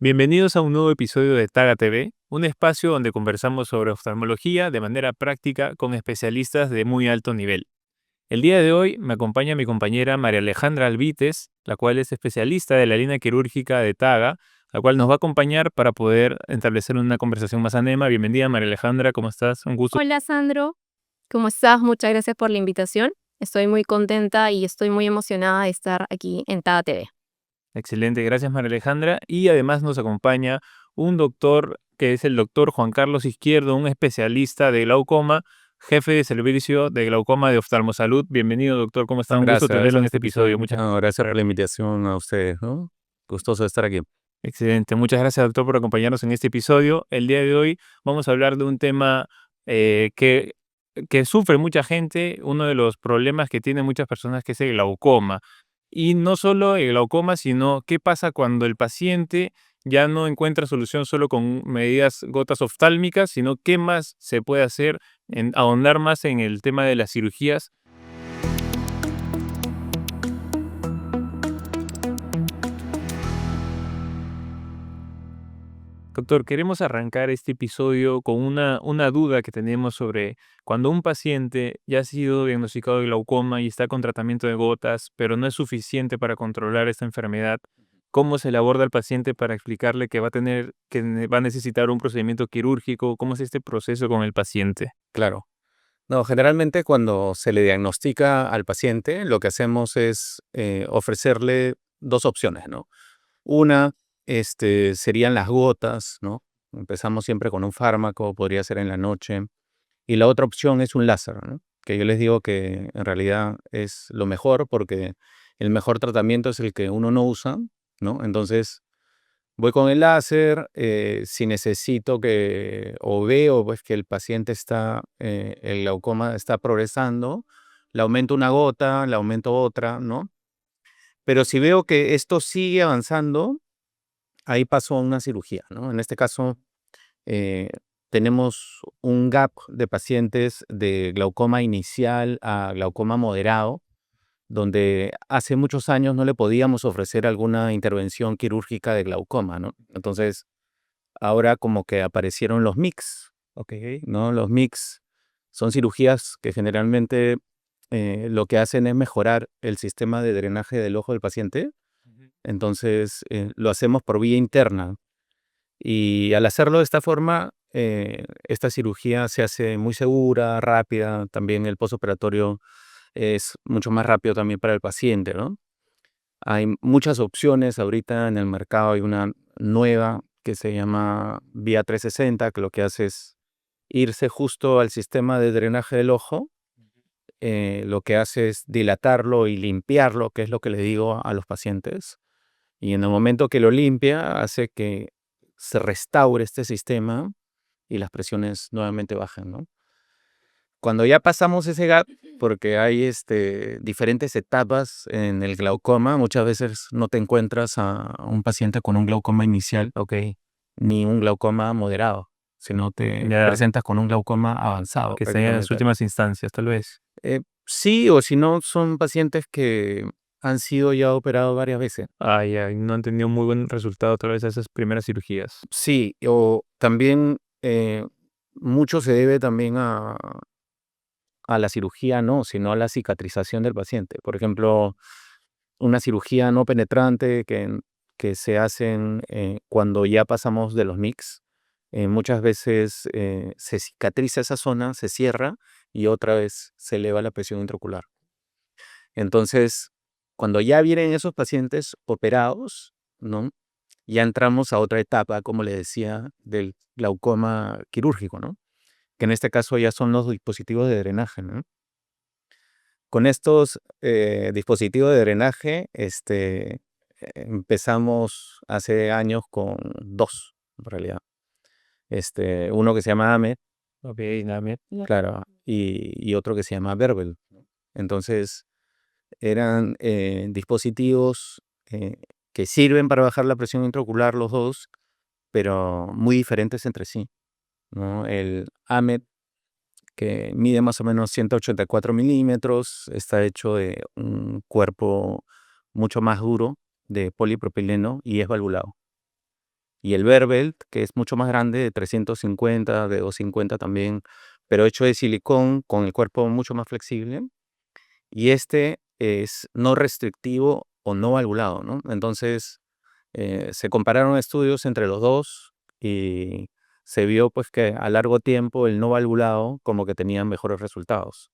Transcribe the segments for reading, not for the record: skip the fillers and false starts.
Bienvenidos a un nuevo episodio de Taga TV, un espacio donde conversamos sobre oftalmología de manera práctica con especialistas de muy alto nivel. El día de hoy me acompaña mi compañera María Alejandra Albites, la cual es especialista de la línea quirúrgica de Taga, la cual nos va a acompañar para poder establecer una conversación más amena. Bienvenida, María Alejandra, ¿cómo estás? Un gusto. Hola Sandro, ¿cómo estás? Muchas gracias por la invitación. Estoy muy contenta y estoy muy emocionada de estar aquí en TADA TV. Excelente, gracias María Alejandra. Y además nos acompaña un doctor que es el doctor Juan Carlos Izquierdo, un especialista de glaucoma, jefe de servicio de glaucoma de Oftalmosalud. Bienvenido, doctor, ¿cómo está? Un gusto Gracias. tenerlo en este episodio. Gracias por la invitación a ustedes, ¿no? Gustoso de estar aquí. Excelente, muchas gracias, doctor, por acompañarnos en este episodio. El día de hoy vamos a hablar de un tema que sufre mucha gente, uno de los problemas que tienen muchas personas, que es el glaucoma. Y no solo el glaucoma, sino qué pasa cuando el paciente ya no encuentra solución solo con medidas gotas oftálmicas, sino qué más se puede hacer, ahondar más en el tema de las cirugías. Doctor, queremos arrancar este episodio con una duda que tenemos sobre cuando un paciente ya ha sido diagnosticado de glaucoma y está con tratamiento de gotas, pero no es suficiente para controlar esta enfermedad. ¿Cómo se le aborda al paciente para explicarle que va a necesitar un procedimiento quirúrgico? ¿Cómo es este proceso con el paciente? Claro. No, generalmente cuando se le diagnostica al paciente, lo que hacemos es ofrecerle dos opciones, ¿no? Una, serían las gotas, ¿no? Empezamos siempre con un fármaco, podría ser en la noche. Y la otra opción es un láser, ¿no? Que yo les digo que en realidad es lo mejor porque el mejor tratamiento es el que uno no usa, ¿no? Entonces, voy con el láser, si necesito o veo pues que el paciente el glaucoma está progresando, le aumento una gota, le aumento otra, ¿no? Pero si veo que esto sigue avanzando, ahí paso a una cirugía, ¿no? En este caso, eh, tenemos un gap de pacientes de glaucoma inicial a glaucoma moderado, donde hace muchos años no le podíamos ofrecer alguna intervención quirúrgica de glaucoma, ¿no? Entonces, ahora como que aparecieron los MICs, ¿ok? ¿No? Los MICs son cirugías que generalmente lo que hacen es mejorar el sistema de drenaje del ojo del paciente. Entonces, lo hacemos por vía interna. Y al hacerlo de esta forma, esta cirugía se hace muy segura, rápida. También el postoperatorio es mucho más rápido también para el paciente, ¿no? Hay muchas opciones ahorita en el mercado. Hay una nueva que se llama Vía 360, que lo que hace es irse justo al sistema de drenaje del ojo. Lo que hace es dilatarlo y limpiarlo, que es lo que le digo a los pacientes. Y en el momento que lo limpia, hace que se restaure este sistema y las presiones nuevamente bajen, ¿no? Cuando ya pasamos ese gap, porque hay diferentes etapas en el glaucoma, muchas veces no te encuentras a un paciente con un glaucoma inicial, Ok, ni un glaucoma moderado, sino te ya, presentas con un glaucoma avanzado que está en las prácticamente. últimas instancias, tal vez. Sí, o si no, son pacientes que han sido ya operados varias veces. Ay, ay, no han tenido muy buen resultado tal vez a esas primeras cirugías. Sí, o también mucho se debe también a la cirugía, no, sino a la cicatrización del paciente. Por ejemplo, una cirugía no penetrante que se hacen cuando ya pasamos de los MICs, muchas veces se cicatriza esa zona, se cierra y otra vez se eleva la presión intraocular. Entonces, cuando ya vienen esos pacientes operados, ¿no? Ya entramos a otra etapa, como le decía, del glaucoma quirúrgico, ¿no? Que en este caso ya son los dispositivos de drenaje, ¿no? Con estos dispositivos de drenaje, empezamos hace años con dos, en realidad. Uno que se llama AMET, Ok, nada. claro, y otro que se llama Verbel. Entonces, eran dispositivos que sirven para bajar la presión intraocular los dos, pero muy diferentes entre sí, ¿no? El AMET, que mide más o menos 184 milímetros, está hecho de un cuerpo mucho más duro de polipropileno y es valvulado. y el Verbelt, que es mucho más grande, de 350, de 250 también, pero hecho de silicón con el cuerpo mucho más flexible. Y este es no restrictivo o no valvulado, ¿no? Entonces, se compararon estudios entre los dos y se vio pues que a largo tiempo el no valvulado como que tenía mejores resultados,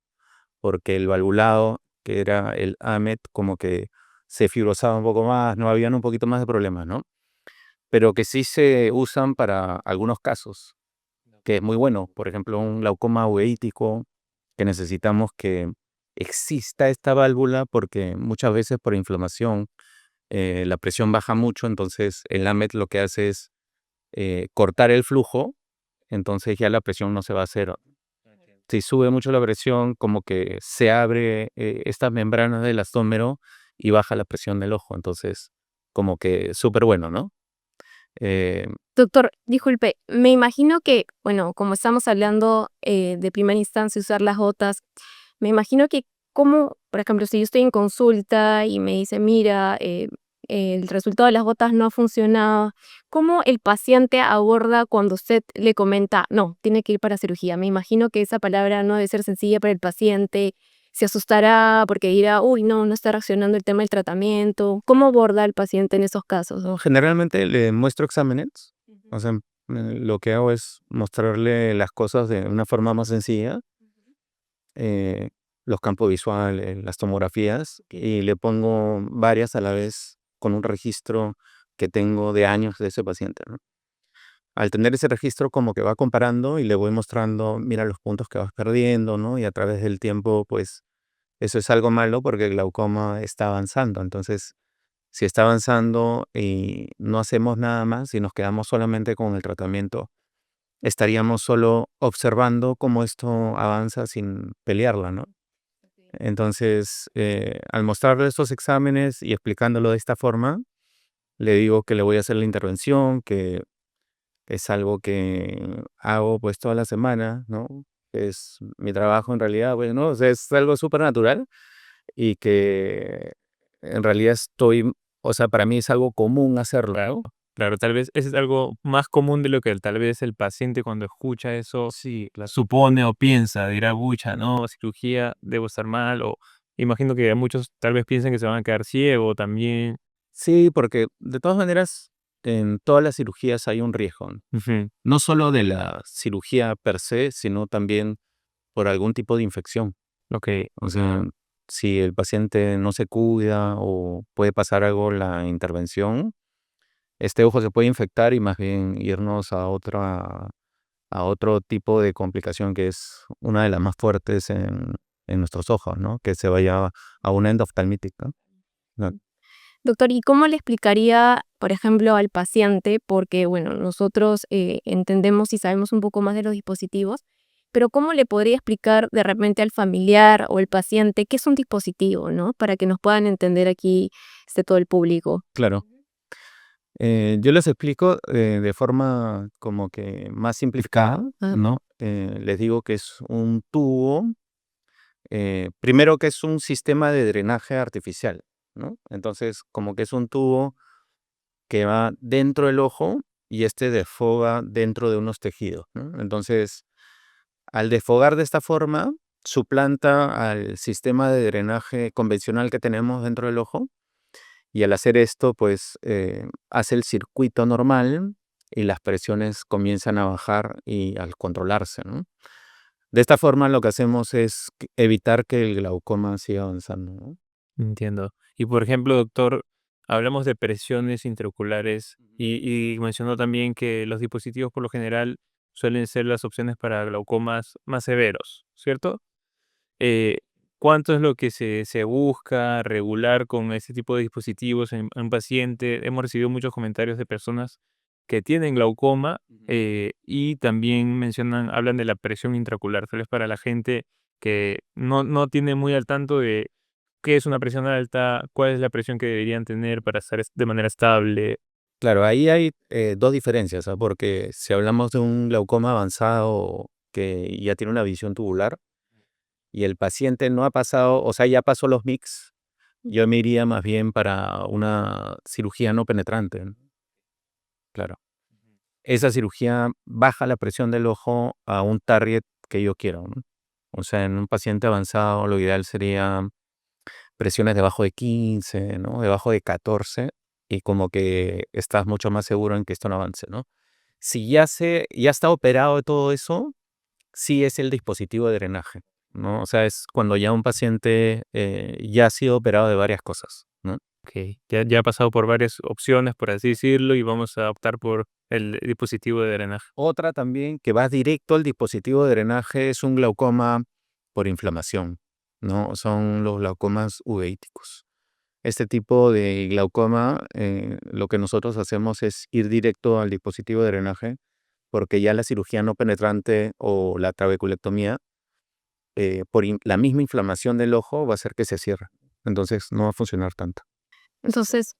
porque el valvulado, que era el AMET, como que se fibrosaba un poco más, no habían un poquito más de problemas, ¿no? Pero que sí se usan para algunos casos, que es muy bueno. Por ejemplo, un glaucoma uveítico, que necesitamos que exista esta válvula porque muchas veces por inflamación la presión baja mucho, entonces el AMET lo que hace es cortar el flujo, entonces ya la presión no se va a hacer. Si sube mucho la presión, como que se abre estas membranas del astómero y baja la presión del ojo, entonces como que súper bueno, ¿no? Eh, Doctor, disculpe, me imagino que, bueno, como estamos hablando de primera instancia usar las gotas, me imagino que como, por ejemplo, si yo estoy en consulta y me dice, mira, el resultado de las gotas no ha funcionado, ¿cómo el paciente aborda cuando usted le comenta, no, tiene que ir para cirugía? Me imagino que esa palabra no debe ser sencilla para el paciente, se asustará porque dirá, uy, no, no está reaccionando el tema del tratamiento. ¿Cómo aborda el paciente en esos casos? no, generalmente le muestro exámenes, o sea, lo que hago es mostrarle las cosas de una forma más sencilla, eh, los campos visuales, las tomografías, y le pongo varias a la vez con un registro que tengo de años de ese paciente, ¿no? Al tener ese registro como que va comparando y le voy mostrando, mira los puntos que vas perdiendo, ¿no? Y a través del tiempo, pues eso es algo malo porque el glaucoma está avanzando. Entonces, si está avanzando y no hacemos nada más y nos quedamos solamente con el tratamiento, estaríamos solo observando cómo esto avanza sin pelearla, ¿no? Entonces, al mostrarle estos exámenes y explicándolo de esta forma, le digo que le voy a hacer la intervención, que es algo que hago pues toda la semana, ¿no? Es mi trabajo en realidad, bueno, o sea, es algo súper natural y que en realidad estoy, o sea, para mí es algo común hacerlo, Claro, ¿no? claro, tal vez eso es algo más común de lo que tal vez el paciente cuando escucha eso Sí, claro. supone o piensa, dirá, pucha, no, cirugía, debo estar mal, o imagino que muchos tal vez piensan que se van a quedar ciego también. Sí, porque de todas maneras, en todas las cirugías hay un riesgo, ¿no? Ujú, No solo de la cirugía per se, sino también por algún tipo de infección. ok, O sea, si el paciente no se cuida o puede pasar algo en la intervención, este ojo se puede infectar y más bien irnos a otro tipo de complicación que es una de las más fuertes en nuestros ojos, ¿no? Que se vaya a una endoftalmitis, ¿no? Doctor, ¿y cómo le explicaría, por ejemplo, al paciente? Porque, bueno, nosotros entendemos y sabemos un poco más de los dispositivos, pero ¿cómo le podría explicar de repente al familiar o el paciente qué es un dispositivo, ¿no? Para que nos puedan entender aquí todo el público. Claro. Yo les explico de forma como que más simplificada, Ah, ¿no? Les digo que es un tubo, primero que es un sistema de drenaje artificial, ¿no? Entonces, como que es un tubo que va dentro del ojo y este desfoga dentro de unos tejidos, ¿no? Entonces, al desfogar de esta forma, suplanta al sistema de drenaje convencional que tenemos dentro del ojo y al hacer esto, pues hace el circuito normal y las presiones comienzan a bajar y al controlarse, ¿no? De esta forma lo que hacemos es evitar que el glaucoma siga avanzando, ¿no? entiendo. Y por ejemplo, doctor, hablamos de presiones intraoculares y mencionó también que los dispositivos por lo general suelen ser las opciones para glaucomas más severos, ¿cierto? eh, ¿Cuánto es lo que se busca regular con ese tipo de dispositivos en un paciente? Hemos recibido muchos comentarios de personas que tienen glaucoma y también hablan de la presión intraocular. Tal vez para la gente que no tiene muy al tanto de qué es una presión alta, cuál es la presión que deberían tener para estar de manera estable. Claro, ahí hay dos diferencias, ¿ah? Porque si hablamos de un glaucoma avanzado que ya tiene una visión tubular y el paciente no ha pasado, o sea, ya pasó los MICS, yo me iría más bien para una cirugía no penetrante, ¿no? Claro. esa cirugía baja la presión del ojo a un target que yo quiero, ¿no? O sea, en un paciente avanzado lo ideal sería presiones debajo de 15, ¿no? Debajo de 14 y como que estás mucho más seguro en que esto no avance, ¿no? Si ya está operado de todo eso, sí es el dispositivo de drenaje, ¿no? O sea, es cuando ya un paciente ya ha sido operado de varias cosas, ¿no? Ok, ya ha pasado por varias opciones, por así decirlo, y vamos a optar por el dispositivo de drenaje. Otra también que va directo al dispositivo de drenaje es un glaucoma por inflamación, ¿no? Son los glaucomas uveíticos. Este tipo de glaucoma, lo que nosotros hacemos es ir directo al dispositivo de drenaje porque ya la cirugía no penetrante o la trabeculectomía, la misma inflamación del ojo va a hacer que se cierre. Entonces no va a funcionar tanto. Entonces,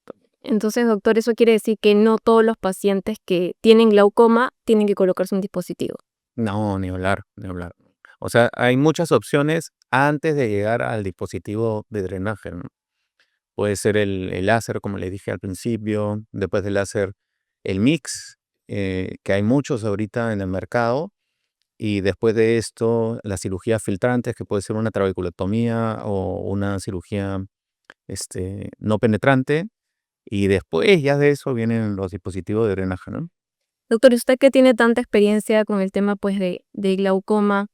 doctor, eso quiere decir que no todos los pacientes que tienen glaucoma tienen que colocarse un dispositivo. No, ni hablar, ni hablar. O sea, hay muchas opciones antes de llegar al dispositivo de drenaje, ¿no? Puede ser el láser, como le dije al principio, después del láser el mix, que hay muchos ahorita en el mercado, y después de esto las cirugías filtrantes, que puede ser una trabeculectomía o una cirugía no penetrante, y después ya de eso vienen los dispositivos de drenaje, ¿no? Doctor, usted que tiene tanta experiencia con el tema pues de glaucoma,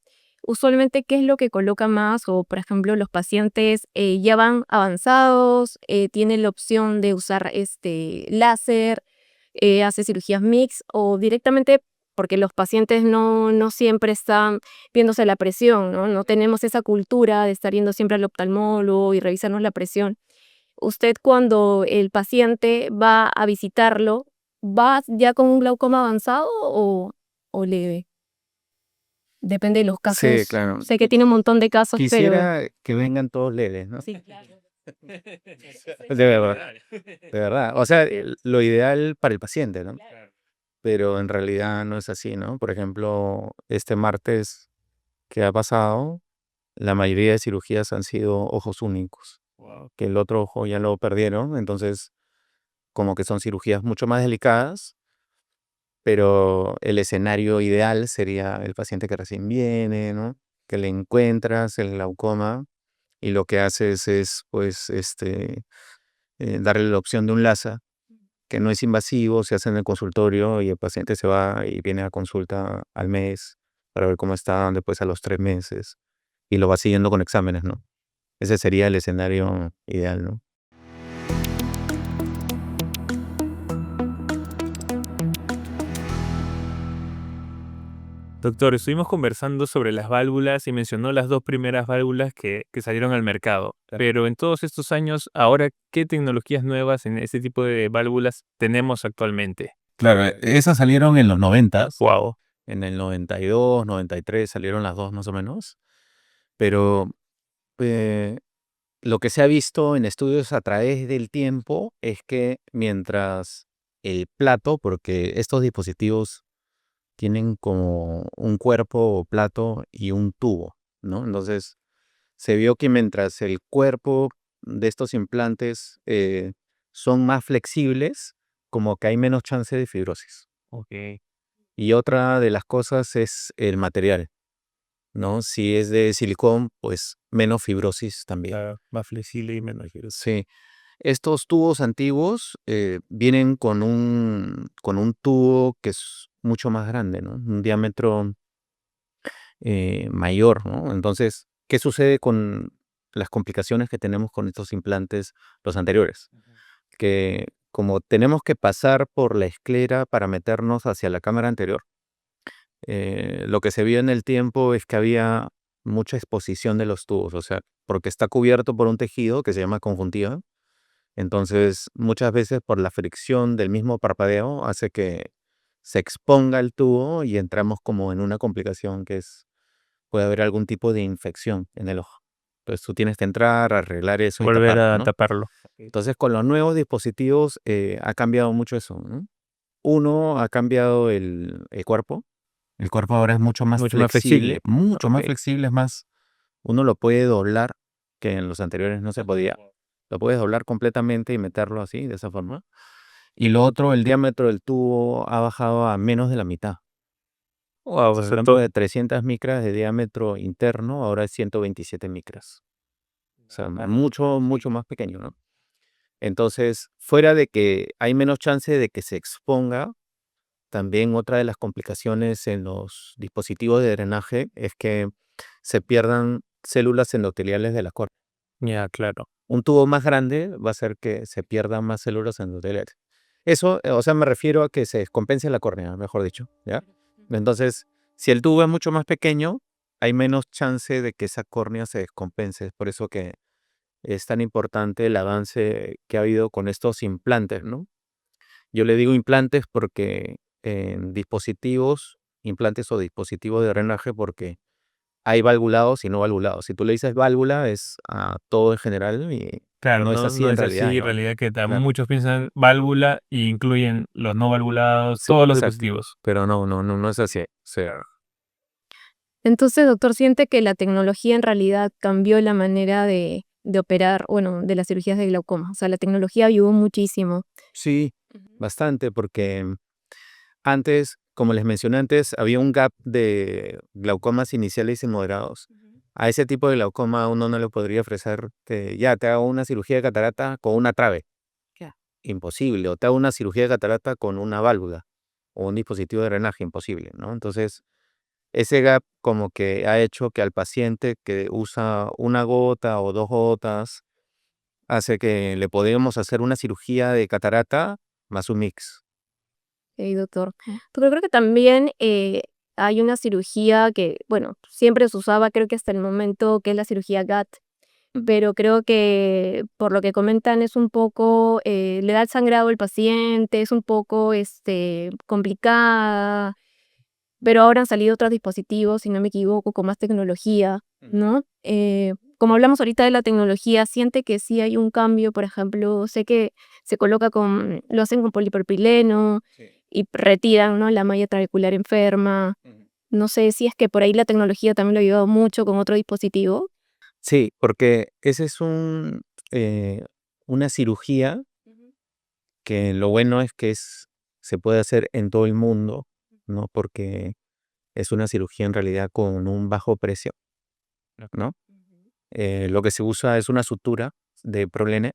usualmente, ¿qué es lo que coloca más? O, por ejemplo, los pacientes ya van avanzados, tienen la opción de usar láser, hace cirugías mix o directamente, porque los pacientes no siempre están viéndose la presión, ¿no? No tenemos esa cultura de estar yendo siempre al oftalmólogo y revisarnos la presión. Usted, cuando el paciente va a visitarlo, ¿va ya con un glaucoma avanzado o leve? Depende de los Sí, casos. claro. Sé que tiene un montón de casos, pero Quisiera que vengan todos leves, ¿no? sí, claro. De verdad, de verdad. O sea, lo ideal para el paciente, ¿no? Pero en realidad no es así, ¿no? Por ejemplo, este martes que ha pasado, la mayoría de cirugías han sido ojos únicos, Wow. que el otro ojo ya lo perdieron, entonces como que son cirugías mucho más delicadas, pero el escenario ideal sería el paciente que recién viene, ¿no? Que le encuentras el glaucoma y lo que haces es, pues, darle la opción de un LASA, que no es invasivo, se hace en el consultorio y el paciente se va y viene a consulta al mes para ver cómo está, después a los 3 meses, y lo va siguiendo con exámenes, ¿no? Ese sería el escenario ideal, ¿no? Doctor, estuvimos conversando sobre las válvulas y mencionó las dos primeras válvulas que salieron al mercado. Claro. Pero en todos estos años, ahora, ¿qué tecnologías nuevas en este tipo de válvulas tenemos actualmente? Claro, esas salieron en los 90s. Wow. En el 92, 93 salieron las dos más o menos. Pero eh, lo que se ha visto en estudios a través del tiempo es que mientras el plato, porque estos dispositivos tienen como un cuerpo o plato y un tubo, ¿no? Entonces se vio que mientras el cuerpo de estos implantes son más flexibles, como que hay menos chance de fibrosis. Ok. Y otra de las cosas es el material, ¿no? Si es de silicón, pues menos fibrosis también. Claro, más flexible y menos giros. Sí. Estos tubos antiguos vienen con un tubo que es mucho más grande, ¿no? Un diámetro mayor, ¿no? Entonces, ¿qué sucede con las complicaciones que tenemos con estos implantes, los anteriores? Que como tenemos que pasar por la esclera para meternos hacia la cámara anterior, lo que se vio en el tiempo es que había mucha exposición de los tubos, o sea, porque está cubierto por un tejido que se llama conjuntiva. Entonces, muchas veces por la fricción del mismo parpadeo hace que se exponga el tubo y entramos como en una complicación que es, puede haber algún tipo de infección en el ojo. Entonces, tú tienes que entrar, arreglar eso y Volver taparlo, a ¿no? taparlo. Entonces, con los nuevos dispositivos ha cambiado mucho eso, ¿no? Uno, ha cambiado el cuerpo. El cuerpo ahora es mucho más Mucho más flexible. mucho más Ok. flexible, es más, uno lo puede doblar, que en los anteriores no se podía. Lo puedes doblar completamente y meterlo así, de esa forma. Y lo otro, el diámetro del tubo ha bajado a menos de la mitad. Wow, Estás hablando de 300 micras de diámetro interno, ahora es 127 micras. O sea, mucho, mucho más pequeño, ¿no? Entonces, fuera de que hay menos chance de que se exponga, también otra de las complicaciones en los dispositivos de drenaje es que se pierdan células endoteliales de la córnea. ya, claro. Un tubo más grande va a hacer que se pierdan más células endoteliales. Eso, o sea, me refiero a que se descompense la córnea, mejor dicho, ¿ya? Entonces, si el tubo es mucho más pequeño, hay menos chance de que esa córnea se descompense. Es por eso que es tan importante el avance que ha habido con estos implantes, ¿no? Yo le digo implantes porque en dispositivos, implantes o dispositivos de drenaje, porque hay valvulados y no valvulados. Si tú le dices válvula, es a todo en general y Claro, no es no, así no en es realidad, así, en ¿no? realidad que Claro. muchos piensan válvula e incluyen los no valvulados, Sí, todos los exacto. dispositivos. Pero no es así. O sea, Entonces, doctor, ¿siente que la tecnología en realidad cambió la manera de operar, bueno, de las cirugías de glaucoma? O sea, la tecnología ayudó muchísimo. sí, Ujú. bastante, porque antes, como les mencioné antes, había un gap de glaucomas iniciales y moderados. Ujú. A ese tipo de glaucoma uno no le podría ofrecer que ya te haga una cirugía de catarata con una trave. Ya. Imposible. O te haga una cirugía de catarata con una válvula o un dispositivo de drenaje. Imposible, ¿no? Entonces, ese gap como que ha hecho que al paciente que usa una gota o dos gotas, hace que le podamos hacer una cirugía de catarata más un mix. Ok, doctor. Pero creo que también hay una cirugía que, bueno, siempre se usaba, creo que hasta el momento, que es la cirugía GAT, pero creo que por lo que comentan es un poco, le da el sangrado al paciente, es un poco complicada, pero ahora han salido otros dispositivos, si no me equivoco, con más tecnología, ¿no? Como hablamos ahorita de la tecnología, siente que sí hay un cambio, por ejemplo, sé que se coloca lo hacen con polipropileno Sí. y retiran, ¿no?, la malla trabecular enferma. Ujú. No sé si es que por ahí la tecnología también lo ha ayudado mucho con otro dispositivo. Sí, porque ese es eh, una cirugía que lo bueno es que se puede hacer en todo el mundo, ¿no? Porque es una cirugía en realidad con un bajo precio, ¿no? Lo que se usa es una sutura de prolene.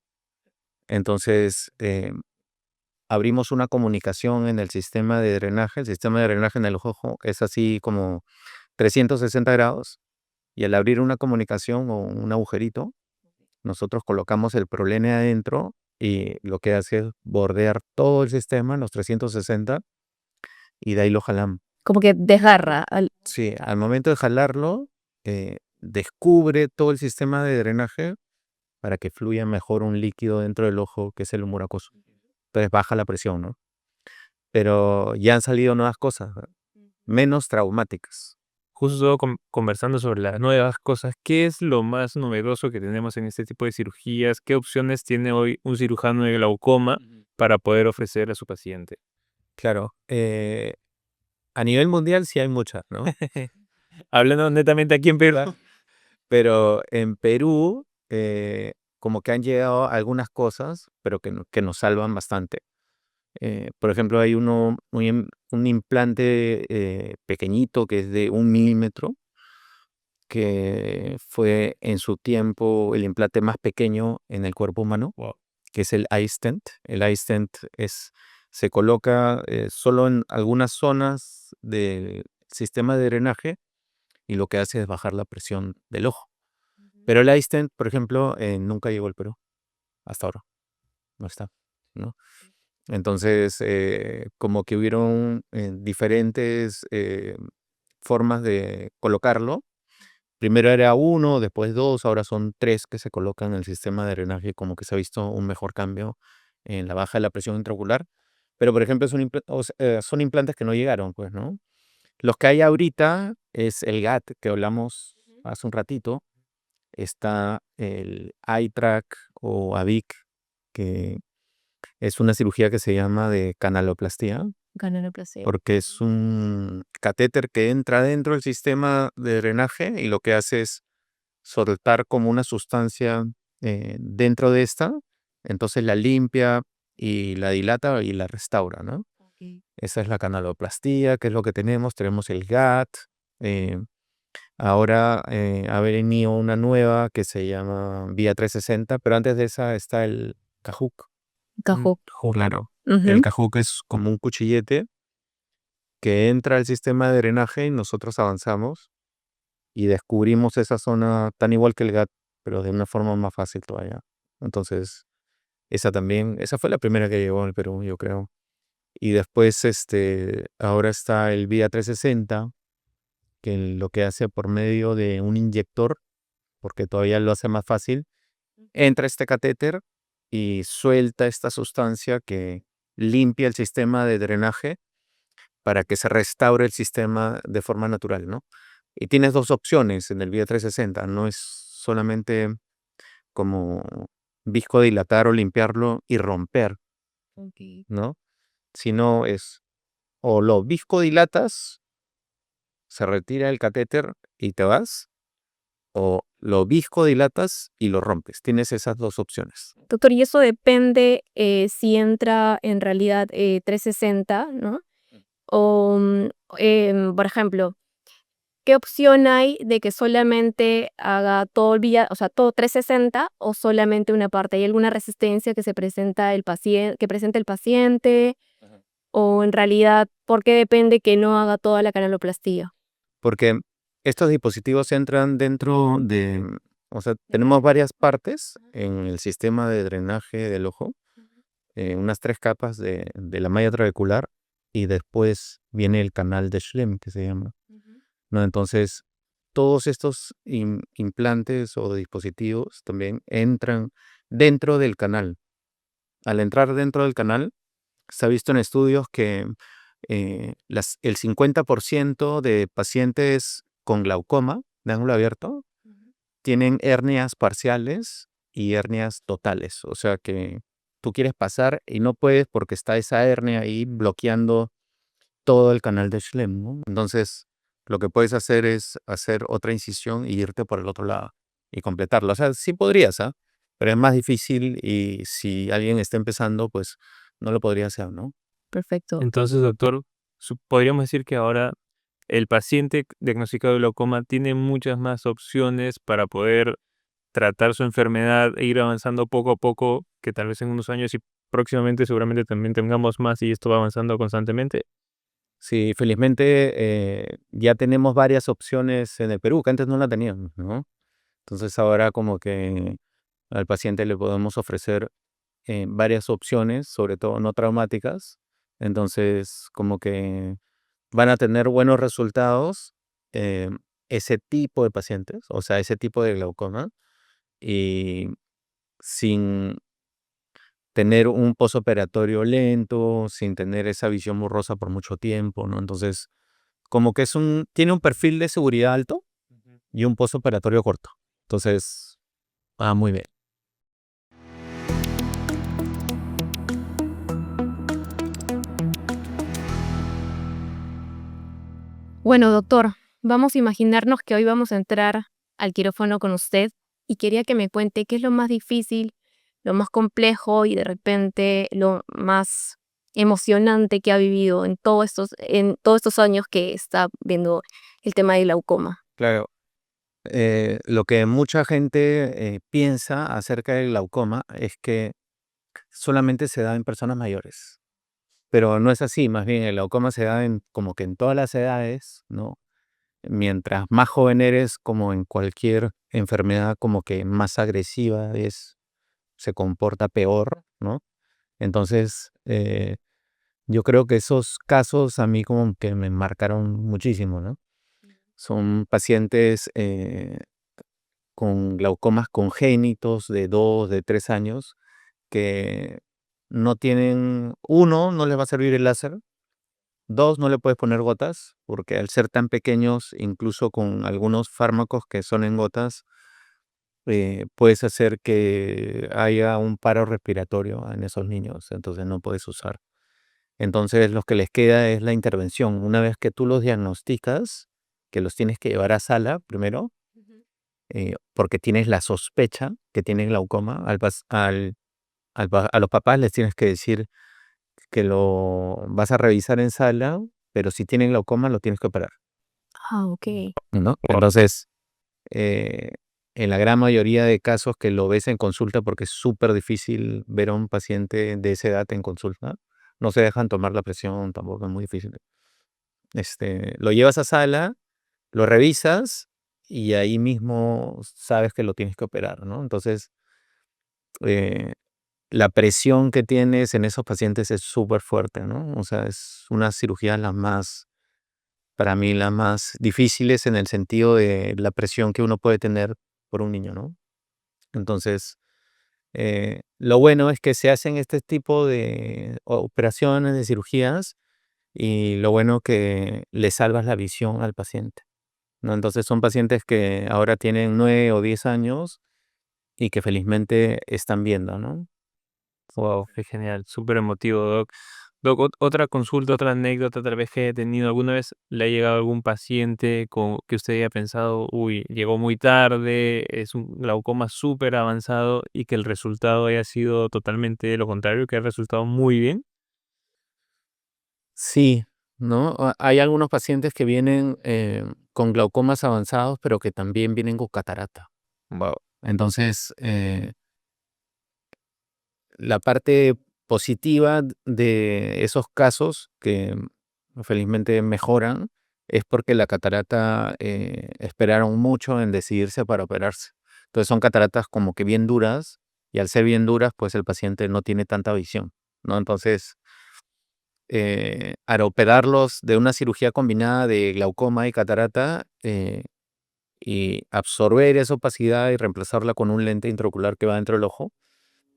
Entonces, abrimos una comunicación en el sistema de drenaje. El sistema de drenaje en el ojo es así como 360 grados. Y al abrir una comunicación o un agujerito, nosotros colocamos el prolene adentro y lo que hace es bordear todo el sistema, los 360, y de ahí lo jalamos. Como que desgarra. Sí, al momento de jalarlo, descubre todo el sistema de drenaje para que fluya mejor un líquido dentro del ojo, que es el humor acuoso. Entonces baja la presión, ¿no? Pero ya han salido nuevas cosas, ¿verdad? Menos traumáticas. Justo conversando sobre las nuevas cosas, ¿qué es lo más novedoso que tenemos en este tipo de cirugías? ¿Qué opciones tiene hoy un cirujano de glaucoma para poder ofrecer a su paciente? Claro, a nivel mundial sí hay muchas, ¿no? Hablando netamente aquí en Perú. Claro. Pero en Perú, como que han llegado algunas cosas, pero que nos salvan bastante. Por ejemplo, hay un implante pequeñito que es de 1 milímetro, que fue en su tiempo el implante más pequeño en el cuerpo humano, Wow. que es el iStent. El iStent se coloca solo en algunas zonas del sistema de drenaje y lo que hace es bajar la presión del ojo. Pero el iStent, por ejemplo, nunca llegó al Perú, hasta ahora, no está, ¿no? Entonces, como que hubieron diferentes formas de colocarlo. Primero era uno, después dos, ahora son tres que se colocan en el sistema de drenaje, como que se ha visto un mejor cambio en la baja de la presión intraocular. Pero, por ejemplo, son implantes que no llegaron, pues, ¿no? Los que hay ahorita es el GAT, que hablamos hace un ratito. Está el iTrack o AVIC, que es una cirugía que se llama de canaloplastía, Canaloplastia. porque es un catéter que entra dentro del sistema de drenaje y lo que hace es soltar como una sustancia dentro de esta, entonces la limpia y la dilata y la restaura, ¿no? Esa es la canaloplastía, que es lo que tenemos. Tenemos el GAT. eh, Ahora ha venido una nueva que se llama Vía 360, pero antes de esa está el Cajuc. Cajú. Claro. Ujú. El Cajuc es como un cuchillete que entra al sistema de drenaje y nosotros avanzamos y descubrimos esa zona tan igual que el GAT, pero de una forma más fácil todavía. Entonces, esa fue la primera que llegó al Perú, yo creo. Y después, ahora está el Vía 360, que lo que hace por medio de un inyector, porque todavía lo hace más fácil, entra este catéter y suelta esta sustancia que limpia el sistema de drenaje para que se restaure el sistema de forma natural, ¿no? Y tienes dos opciones en el Vía 360, no es solamente como viscodilatar o limpiarlo y romper, ¿no? Sino es o lo viscodilatas, se retira el catéter y te vas, o lo viscodilatas y lo rompes. Tienes esas dos opciones. Doctor, y eso depende si entra en realidad 360, ¿no? O, por ejemplo, ¿qué opción hay de que solamente haga todo el vía, o sea, todo 360 o solamente una parte? ¿Hay alguna resistencia que presenta el paciente? O en realidad, ¿por qué depende que no haga toda la canaloplastía? Porque estos dispositivos entran dentro de, o sea, tenemos varias partes en el sistema de drenaje del ojo, unas 3 capas de la malla trabecular y después viene el canal de Schlemm, que se llama, ¿no? Entonces, todos estos implantes o dispositivos también entran dentro del canal. Al entrar dentro del canal, se ha visto en estudios que el 50% de pacientes con glaucoma de ángulo abierto tienen hernias parciales y hernias totales. O sea que tú quieres pasar y no puedes porque está esa hernia ahí bloqueando todo el canal de Schlemm, ¿no? Entonces, lo que puedes hacer es hacer otra incisión y irte por el otro lado y completarlo. O sea, sí podrías, ¿ah? Pero es más difícil y si alguien está empezando, pues no lo podría hacer, ¿no? Perfecto. Entonces, doctor, podríamos decir que ahora el paciente diagnosticado de glaucoma tiene muchas más opciones para poder tratar su enfermedad e ir avanzando poco a poco, que tal vez en unos años y próximamente seguramente también tengamos más y esto va avanzando constantemente. Sí, felizmente ya tenemos varias opciones en el Perú, que antes no la teníamos, ¿no? Entonces ahora como que al paciente le podemos ofrecer varias opciones, sobre todo no traumáticas. Entonces como que van a tener buenos resultados eh, ese tipo de pacientes, o sea, ese tipo de glaucoma, y sin tener un posoperatorio lento, sin tener esa visión borrosa por mucho tiempo, ¿no? Entonces, como que tiene un perfil de seguridad alto y un posoperatorio corto. Entonces, muy bien. Bueno, doctor, vamos a imaginarnos que hoy vamos a entrar al quirófano con usted y quería que me cuente qué es lo más difícil, lo más complejo y de repente lo más emocionante que ha vivido en todos estos años que está viendo el tema del glaucoma. Claro, lo que mucha gente piensa acerca del glaucoma es que solamente se da en personas mayores, pero no es así, más bien el glaucoma se da como que en todas las edades, ¿no? Mientras más joven eres, como en cualquier enfermedad como que más agresiva se comporta peor, ¿no? Entonces, yo creo que esos casos a mí como que me marcaron muchísimo, ¿no? Son pacientes con glaucomas congénitos de 2, de 3 años que no tienen, uno, no les va a servir el láser, dos, no le puedes poner gotas, porque al ser tan pequeños, incluso con algunos fármacos que son en gotas, puedes hacer que haya un paro respiratorio en esos niños, entonces no puedes usar. Entonces lo que les queda es la intervención. Una vez que tú los diagnosticas, que los tienes que llevar a sala primero, porque tienes la sospecha que tienen glaucoma, al a los papás les tienes que decir que lo vas a revisar en sala, pero si tienen glaucoma lo tienes que operar, Ah, ok. ¿no? Wow. Entonces, eh, en la gran mayoría de casos que lo ves en consulta, porque es súper difícil ver a un paciente de esa edad en consulta, no se dejan tomar la presión, tampoco es muy difícil. Lo llevas a sala, lo revisas y ahí mismo sabes que lo tienes que operar, ¿no? Entonces, eh, la presión que tienes en esos pacientes es súper fuerte, ¿no? O sea, es una cirugía para mí, las más difíciles en el sentido de la presión que uno puede tener por un niño, ¿no? Entonces, lo bueno es que se hacen este tipo de operaciones, de cirugías, y lo bueno que le salvas la visión al paciente, ¿no? Entonces son pacientes que ahora tienen 9 o 10 años y que felizmente están viendo, ¿no? Wow, qué genial, súper emotivo, Doc. Doc, otra consulta, otra anécdota tal vez que haya tenido. ¿Alguna vez le ha llegado algún paciente con que usted haya pensado, uy, llegó muy tarde, es un glaucoma súper avanzado y que el resultado haya sido totalmente lo contrario, que ha resultado muy bien? Sí, ¿no? Hay algunos pacientes que vienen con glaucomas avanzados, pero que también vienen con catarata. Wow, Entonces, la parte positiva de esos casos que felizmente mejoran es porque la catarata esperaron mucho en decidirse para operarse. Entonces son cataratas como que bien duras y al ser bien duras, pues el paciente no tiene tanta visión, ¿no? Entonces, al operarlos de una cirugía combinada de glaucoma y catarata y absorber esa opacidad y reemplazarla con un lente intraocular que va dentro del ojo,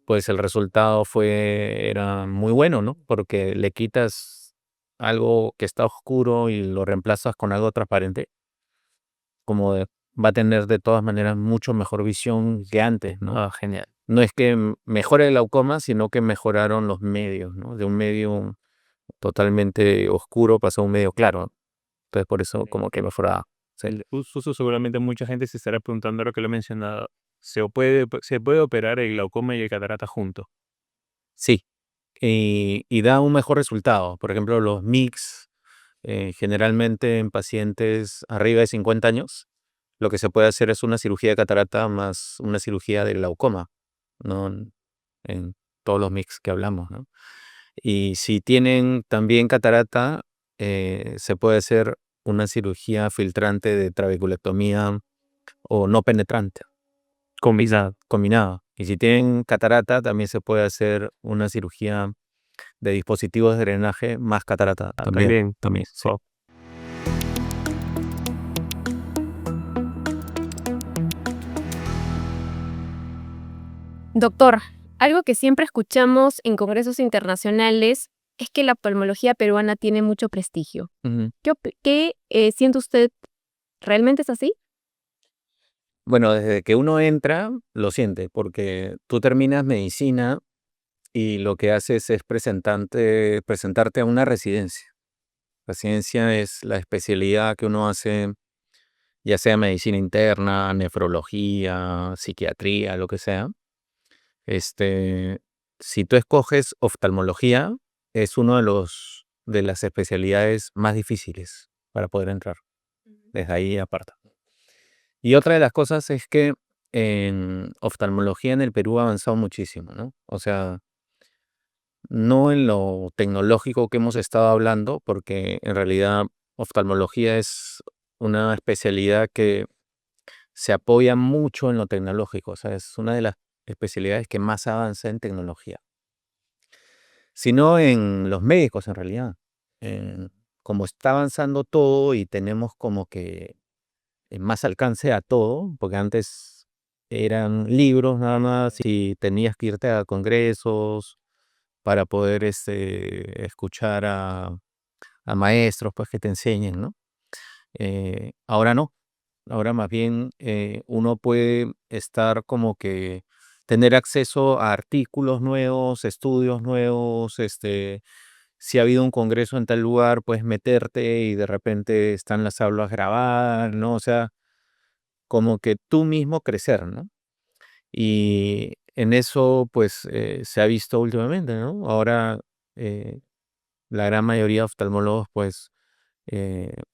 pues el resultado era muy bueno, ¿no? Porque le quitas algo que está oscuro y lo reemplazas con algo transparente, va a tener de todas maneras mucho mejor visión que antes, ¿no? ah, genial. No es que mejore el glaucoma, sino que mejoraron los medios, ¿no? De un medio totalmente oscuro pasó a un medio claro. Entonces por eso como que mejoraba. Sí. Justo seguramente mucha gente se estará preguntando lo que lo he mencionado. ¿Se puede operar el glaucoma y el catarata juntos? Sí, y da un mejor resultado. Por ejemplo, los MIGS, generalmente en pacientes arriba de 50 años, lo que se puede hacer es una cirugía de catarata más una cirugía de glaucoma, ¿no? En todos los MIGS que hablamos, ¿no? Y si tienen también catarata, se puede hacer una cirugía filtrante de trabeculectomía o no penetrante, Combinado. combinada. Y si tienen catarata, también se puede hacer una cirugía de dispositivos de drenaje más catarata también. También. Sí. Wow. Doctor, algo que siempre escuchamos en congresos internacionales es que la oftalmología peruana tiene mucho prestigio. Ujú. ¿Qué siente usted? ¿Realmente es así? Bueno, desde que uno entra, lo siente, porque tú terminas medicina y lo que haces es presentarte a una residencia. Residencia es la especialidad que uno hace, ya sea medicina interna, nefrología, psiquiatría, lo que sea. Si tú escoges oftalmología, es uno de las especialidades más difíciles para poder entrar. Desde ahí aparta. Y otra de las cosas es que en oftalmología en el Perú ha avanzado muchísimo, ¿no? O sea, no en lo tecnológico que hemos estado hablando, porque en realidad oftalmología es una especialidad que se apoya mucho en lo tecnológico, o sea, es una de las especialidades que más avanza en tecnología, sino en los médicos en realidad. En- Como está avanzando todo y tenemos como que más alcance a todo, porque antes eran libros nada más y tenías que irte a congresos para poder escuchar a maestros pues que te enseñen, ¿no? Ahora no, ahora más bien uno puede estar como que tener acceso a artículos nuevos, estudios nuevos, si ha habido un congreso en tal lugar, puedes meterte y de repente están las aulas grabadas, ¿no? O sea, como que tú mismo crecer, ¿no? Y En eso, pues, se ha visto últimamente, ¿no? Ahora, la gran mayoría de oftalmólogos, pues,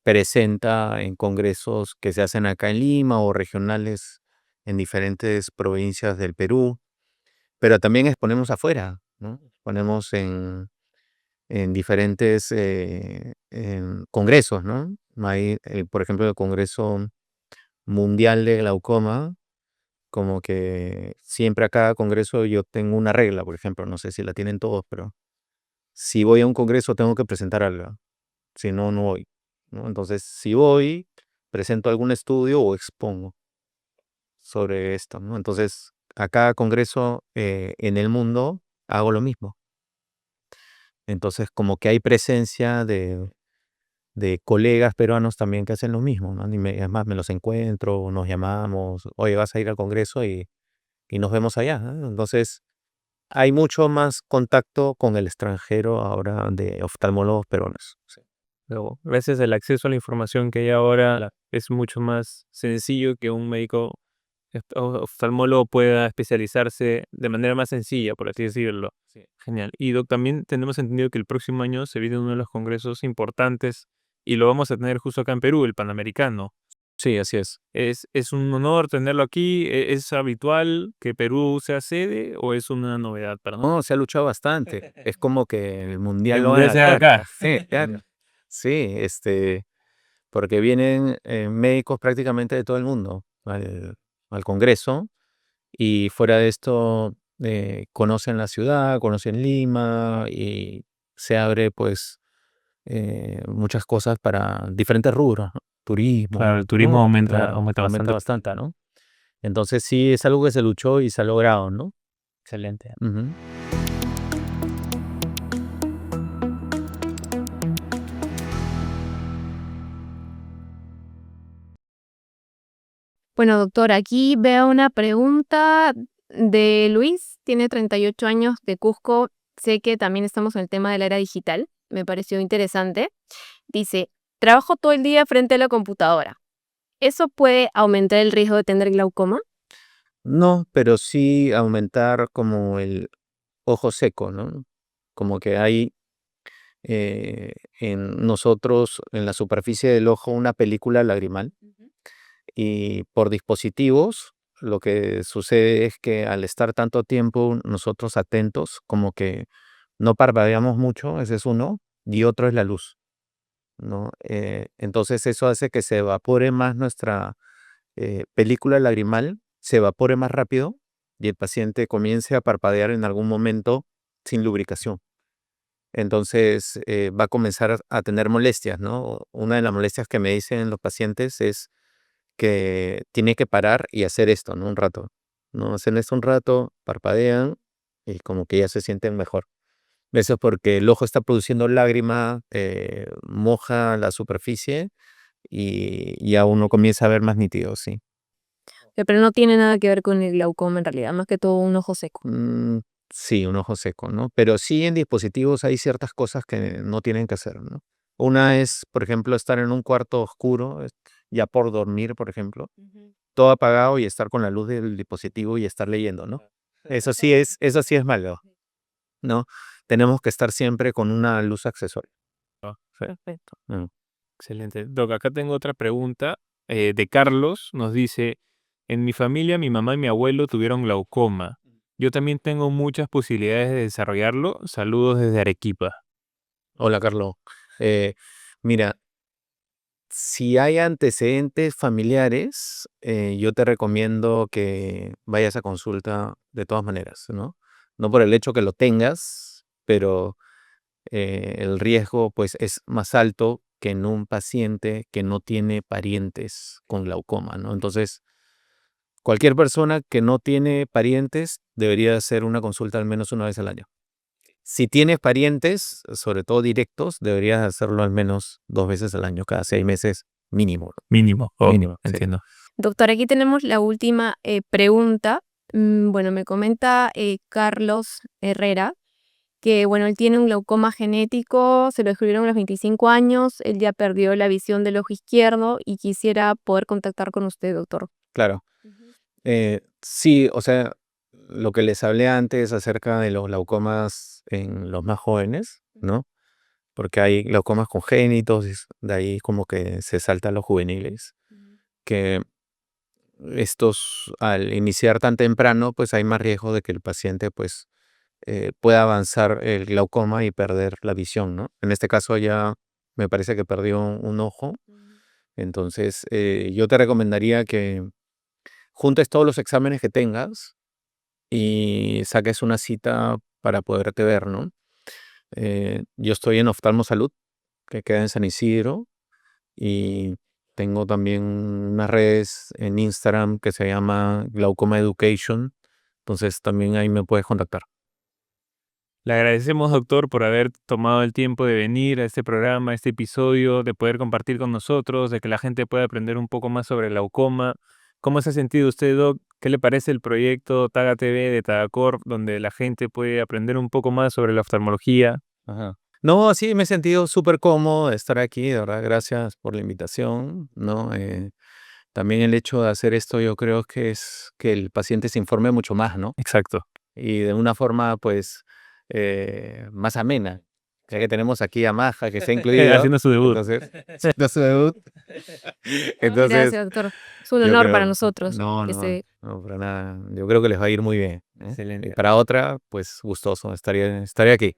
presenta en congresos que se hacen acá en Lima o regionales en diferentes provincias del Perú, pero también exponemos afuera, ¿no? Exponemos en diferentes en congresos, ¿no? Hay, por ejemplo, el Congreso Mundial de Glaucoma, como que siempre a cada congreso yo tengo una regla, por ejemplo, no sé si la tienen todos, pero si voy a un congreso tengo que presentar algo, si no, no voy, ¿no? Entonces, si voy, presento algún estudio o expongo sobre esto, ¿no? Entonces, a cada congreso en el mundo hago lo mismo. Entonces, como que hay presencia de colegas peruanos también que hacen lo mismo, ¿no? Es más, me los encuentro, nos llamamos, oye, vas a ir al congreso y nos vemos allá, ¿no? Entonces, hay mucho más contacto con el extranjero ahora de oftalmólogos peruanos. Sí. Luego, gracias al acceso a la información que hay ahora, es mucho más sencillo que un médico oftalmólogo pueda especializarse de manera más sencilla, por así decirlo. Sí. Genial. Y Doc, también tenemos entendido que el próximo año se viene uno de los congresos importantes y lo vamos a tener justo acá en Perú, el Panamericano. Sí, así es. ¿Es un honor tenerlo aquí? ¿Es habitual que Perú sea sede o es una novedad para nosotros? No, se ha luchado bastante. Es como que el mundial El lo van mundial a se haga ganar. acá. Sí, claro. Sí, porque vienen médicos prácticamente de todo el mundo al Congreso y fuera de esto conocen la ciudad, conocen Lima y se abre pues muchas cosas para diferentes rubros, ¿no? Claro, Turismo, el turismo ¿no? aumenta, Claro, aumenta aumenta bastante. bastante, ¿no? Entonces sí, es algo que se luchó y se ha logrado, ¿no? Excelente. Ujú. Bueno, doctor, aquí veo una pregunta de Luis, tiene 38 años, de Cusco. Sé que también estamos en el tema de la era digital, me pareció interesante. Dice, trabajo todo el día frente a la computadora. ¿Eso puede aumentar el riesgo de tener glaucoma? No, pero sí aumentar como el ojo seco, ¿no? Como que hay en nosotros, en la superficie del ojo, una película lagrimal y por dispositivos lo que sucede es que al estar tanto tiempo nosotros atentos, como que no parpadeamos mucho, ese es uno, y otro es la luz, ¿no? Entonces eso hace que se evapore más nuestra película lagrimal, se evapore más rápido y el paciente comience a parpadear en algún momento sin lubricación. Entonces va a comenzar a tener molestias, ¿no? Una de las molestias que me dicen los pacientes es que tiene que parar y hacer esto, ¿no? Un rato, ¿no? Hacen esto un rato, parpadean y como que ya se sienten mejor. Eso es porque el ojo está produciendo lágrima, moja la superficie y ya uno comienza a ver más nítido, sí. Pero no tiene nada que ver con el glaucoma en realidad, más que todo un ojo seco. Mm, sí, un ojo seco, ¿no? Pero sí en dispositivos hay ciertas cosas que no tienen que hacer, ¿no? Una es, por ejemplo, estar en un cuarto oscuro, ya por dormir, por ejemplo, todo apagado y estar con la luz del dispositivo y estar leyendo, ¿no? Eso sí es malo, ¿no? Tenemos que estar siempre con una luz accesoria. Ah, perfecto. Mm. Excelente. Doc, acá tengo otra pregunta de Carlos. Nos dice, en mi familia mi mamá y mi abuelo tuvieron glaucoma. Yo también tengo muchas posibilidades de desarrollarlo. Saludos desde Arequipa. Hola, Carlos. Eh, mira, si hay antecedentes familiares, yo te recomiendo que vayas a consulta de todas maneras, ¿no? No por el hecho que lo tengas, pero el riesgo pues es más alto que en un paciente que no tiene parientes con glaucoma, ¿no? Entonces, cualquier persona que no tiene parientes debería hacer una consulta al menos una vez al año. Si tienes parientes, sobre todo directos, deberías hacerlo al menos 2 veces al año, cada 6 meses mínimo, ¿no? Mínimo. Oh, Mínimo, sí. entiendo. Doctor, aquí tenemos la última pregunta. Bueno, me comenta Carlos Herrera que, bueno, él tiene un glaucoma genético, se lo descubrieron a los 25 años, él ya perdió la visión del ojo izquierdo y quisiera poder contactar con usted, doctor. Claro. Sí, o sea, lo que les hablé antes acerca de los glaucomas en los más jóvenes, ¿no? Porque hay glaucomas congénitos, de ahí como que se saltan los juveniles, que estos al iniciar tan temprano, pues hay más riesgo de que el paciente pues pueda avanzar el glaucoma y perder la visión, ¿no? En este caso ya me parece que perdió un ojo, entonces yo te recomendaría que juntes todos los exámenes que tengas y saques una cita para poderte ver, ¿no? Yo estoy en Oftalmo Salud, que queda en San Isidro, y tengo también unas redes en Instagram que se llama Glaucoma Education, entonces también ahí me puedes contactar. Le agradecemos, doctor, por haber tomado el tiempo de venir a este programa, a este episodio, de poder compartir con nosotros, de que la gente pueda aprender un poco más sobre el glaucoma. ¿Cómo se ha sentido usted, doc? ¿Qué le parece el proyecto Taga TV de Tagacorp, donde la gente puede aprender un poco más sobre la oftalmología? Ajá. No, sí, me he sentido súper cómodo de estar aquí, de verdad, gracias por la invitación, ¿no? También el hecho de hacer esto yo creo que es que el paciente se informe mucho más, ¿no? Exacto. Y de una forma, pues, más amena, ya que tenemos aquí a Maja, que está incluido. Haciendo su debut. Entonces, haciendo su debut. Entonces, Gracias, doctor. Es un yo honor creo, para nosotros. no, que no, se- no, para nada. Yo creo que les va a ir muy bien, ¿eh? Excelente. Y para otra, pues, gustoso, estaría aquí.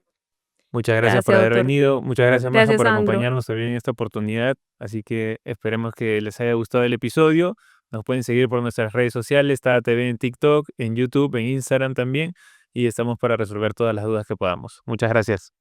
Muchas gracias por Gracias, haber doctor. venido. Muchas gracias, Maja, Gracias, por Sandro. acompañarnos también en esta oportunidad. Así que esperemos que les haya gustado el episodio. Nos pueden seguir por nuestras redes sociales, Taga TV en TikTok, en YouTube, en Instagram también. Y estamos para resolver todas las dudas que podamos. Muchas gracias.